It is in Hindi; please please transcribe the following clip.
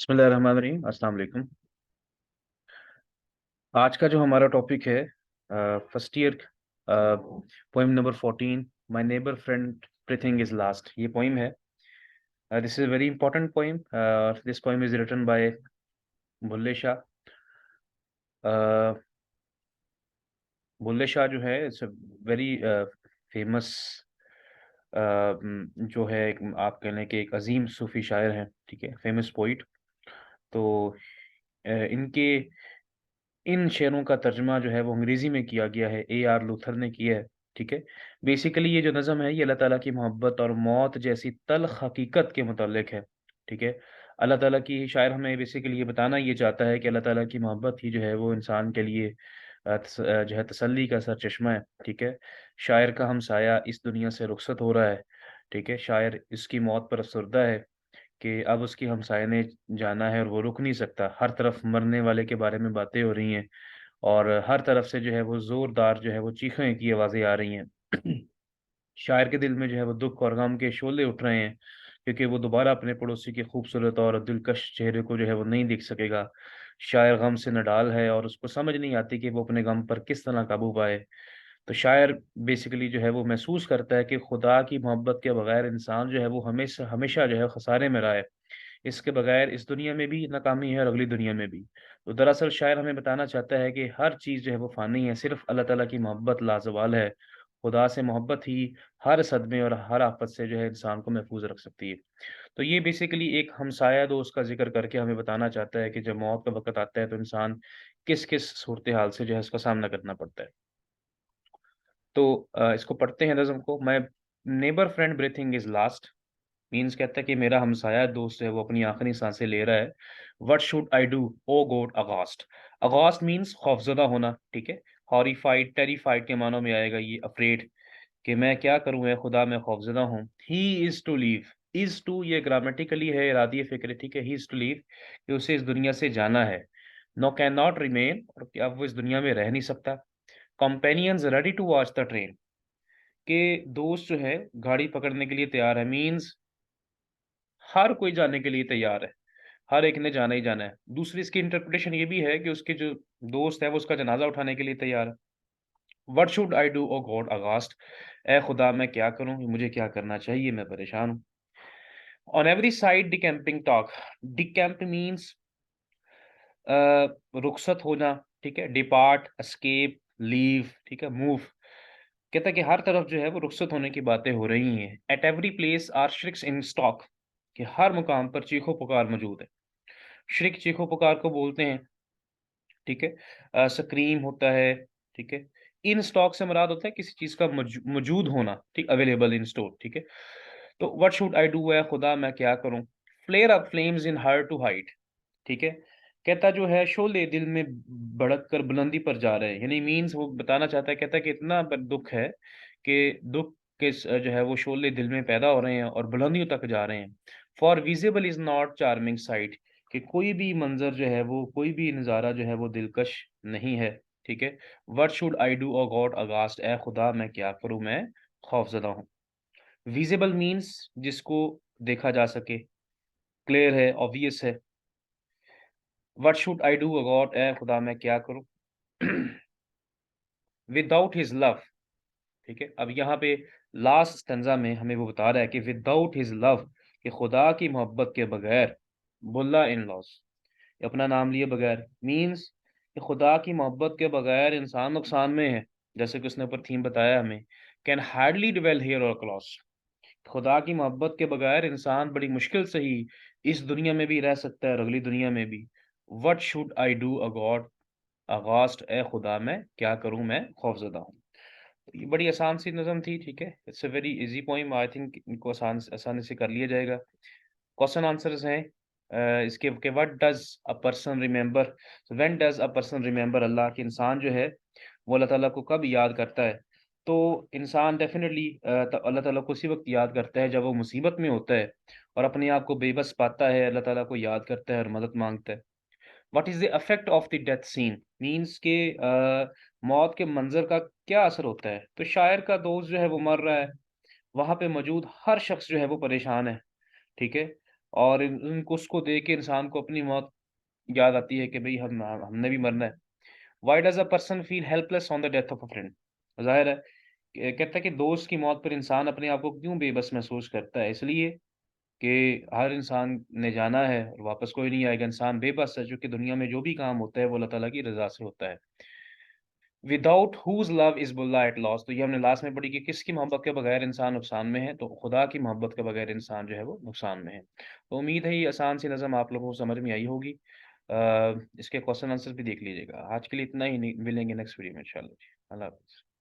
बिस्मिल्लाहिर्रहमानिर्रहीम। अस्सलाम वालेकुम। आज का जो हमारा टॉपिक है first year poem number 14, my neighbour friend everything is lost. ये पोएम है। This is very important poem. This poem is written by Bulleh Shah. Bulleh Shah जो है इट्स अ वेरी फेमस जो है आप कह लें कि एक अजीम सूफी शायर हैं, ठीक है, फेमस पोइट। तो इनके इन शेरों का तर्जुमा जो है वो अंग्रेज़ी में किया गया है, ए आर लूथर ने किया है, ठीक है। बेसिकली ये जो नज़्म है ये अल्लाह ताला की मोहब्बत और मौत जैसी तल्ख़ हकीकत के मुतल्लिक़ है, ठीक है। अल्लाह ताला की शायर हमें बेसिकली ये बताना ये चाहता है कि अल्लाह ताला की मोहब्बत ही जो है वो इंसान के लिए जो है तसल्ली का सरचश्मा है, ठीक है। शायर का हमसाया इस दुनिया से रुख़सत हो रहा है, ठीक है। शायर इसकी मौत पर अफ़सरदा है कि अब उसकी हमसाये ने जाना है और वो रुक नहीं सकता। हर तरफ मरने वाले के बारे में बातें हो रही हैं और हर तरफ से जो है वो ज़ोरदार जो है वो चीखें की आवाज़ें आ रही हैं। शायर के दिल में जो है वो दुःख और गम के शोले उठ रहे हैं, क्योंकि वो दोबारा अपने पड़ोसी के खूबसूरत और दिलकश चेहरे को जो है वो नहीं देख सकेगा। शायर गम से नडाल है और उसको समझ नहीं आती कि वो अपने गम पर किस तरह काबू पाए। तो शायर बेसिकली जो है वो महसूस करता है कि खुदा की मोहब्बत के बगैर इंसान जो है वो हमेशा हमेशा जो है खसारे में रहा है। इसके बगैर इस दुनिया में भी नाकामी है और अगली दुनिया में भी। तो दरअसल शायर हमें बताना चाहता है कि हर चीज़ जो है वो फ़ानी है, सिर्फ़ अल्लाह ताला की मोहब्बत लाज़वाल है। खुदा से मोहब्बत ही हर सदमे और हर आफ़त से जो है इंसान को महफ़ूज़ रख सकती है। तो ये बेसिकली एक हमसाया दोस्त का ज़िक्र करके हमें बताना चाहता है कि जब मौत का वक़्त आता है तो इंसान किस-किस सूरत-ए-हाल से जो है उसका सामना करना पड़ता है। तो इसको पढ़ते हैं नज़्म को। My neighbour friend breathing is last means कहता है कि मेरा हमसाया दोस्त है वो अपनी आखिरी साँसें ले रहा है। What should I do? Oh god aghast. Aghast means खौफ़ज़दा होना, ठीक है? हॉरिफाइड, टेरिफाइड के मानों में आएगा ये अफ़्रेड कि मैं क्या करूँ ऐ खुदा मैं खौफ़ज़दा हूँ। He is to leave, is to ये ग्रामेटिकली है इरादी फ़िक्र, ठीक है? ही इज़ टू लीव कि उसे इस दुनिया से जाना है। नो कैन नॉट रिमेन और कि अब वो इस दुनिया में रह नहीं सकता। Companions ready to watch the train के दोस्त जो है गाड़ी पकड़ने के लिए तैयार है मीन्स हर कोई जाने के लिए तैयार है। हर एक ने जाना ही जाना है। दूसरी इसकी इंटरप्रिटेशन ये भी है कि उसके जो दोस्त है वो उसका जनाज़ा उठाने के लिए तैयार है। What should I do O God aghast ए खुदा मैं क्या करूँ? मुझे क्या करना चाहिए? मैं परेशान हूँ। On every side decamping talk. Decamp means रुखसत होना, ठीक है? डिपार्ट, एस्केप, लीव, ठीक है? मूव। कहता है कि हर तरफ जो है वो रुखसत होने की बातें हो रही हैं। At every place are shrieks in stock कि हर मुकाम पर चीखो-पुकार मौजूद है। श्रिक चीखो-पुकार को बोलते हैं, ठीक है? स्क्रीम होता है, ठीक है? इन स्टॉक से मुराद होता है किसी चीज़ का मौजूद होना, ठीक? अवेलेबल इन स्टोर, ठीक है? तो व्हाट शुड आई डू ऐ खुदा मैं क्या करूँ? Flare up flames in her to hide, ठीक है? कहता जो है शोले दिल में भड़क कर बुलंदी पर जा रहे हैं, यानी मीन्स वो बताना चाहता है, कहता है कि इतना दुःख है कि दुःख के जो है वो शोले दिल में पैदा हो रहे हैं और बुलंदियों तक जा रहे हैं। For visible is not charming site कि कोई भी मंज़र जो है वो कोई भी नज़ारा जो है वो दिलकश नहीं है, ठीक है? What should I do O God aghast ए खुदा मैं क्या करूँ मैं खौफ़ज़दा हूँ। विज़िबल मीन्स जिसको देखा जा सके, क्लियर है, ऑब्वियस है। What should I do O God ए खुदा मैं क्या करूँ? विदाउट हिज़ लव, ठीक है? अब यहाँ पे लास्ट स्टैन्ज़ा में हमें वो बता रहा है कि विदाउट हिज़ लव कि खुदा की मोहब्बत के बगैर बुल्ला इन लॉस अपना नाम लिए बगैर मीन्स कि खुदा की मोहब्बत के बगैर इंसान नुकसान में है। जैसे कि उसने ऊपर थीम बताया हमें, कैन हार्डली डिवेल हियर और क्लॉस खुदा की मोहब्बत के बगैर इंसान बड़ी मुश्किल से ही इस दुनिया में भी रह सकता है और अगली दुनिया में भी। What should I do O God aghast ए खुदा मैं क्या करूँ मैं खौफ़ज़दा हूँ। तो ये बड़ी आसान सी नज़म थी, ठीक है? It's a very easy poem I think इनको आसानी से कर लिया जाएगा। क्वेश्चन आंसर्स हैं इसके कि what does a person remember when does a person remember Allah कि इंसान जो है वो अल्लाह ताला को कब याद करता है? तो इंसान डेफ़िनिटली अल्लाह ताला को उसी वक़्त याद करता है जब वो मुसीबत में होता है और अपने आप को बेबस पाता है, अल्लाह ताला को याद करता है और मदद माँगता है। What is the effect of the death scene means के मौत के मंज़र का क्या असर होता है? तो शायर का दोस्त जो है वो मर रहा है, वहाँ पे मौजूद हर शख्स जो है वो परेशान है, ठीक है? और इन उनको उसको देख के इंसान को अपनी मौत याद आती है कि भई हमने भी मरना है। Why does a person feel helpless on the death of a friend? ज़ाहिर है, कहता है कि दोस्त की मौत पर इंसान अपने आप को क्यों बेबस महसूस करता है? इसलिए कि हर इंसान ने जाना है और वापस कोई नहीं आएगा। इंसान बेबस है, चूँकि दुनिया में जो भी काम होता है वो अल्लाह ताला की रज़ा से होता है। Without whose love is Bulla at loss, तो ये हमने लास्ट में पढ़ी कि किसकी मोहब्बत के बगैर इंसान नुकसान में है, तो खुदा की मोहब्बत के बगैर इंसान जो है वो नुकसान में है। तो उम्मीद है ये आसान सी नज़म आप लोगों को समझ में आई होगी। इसके क्वेश्चन आंसर भी देख लीजिएगा। आज के लिए इतना ही, मिलेंगे नेक्स्ट वीडियो में इंशाल्लाह जी। अल्लाह हाफ़िज़।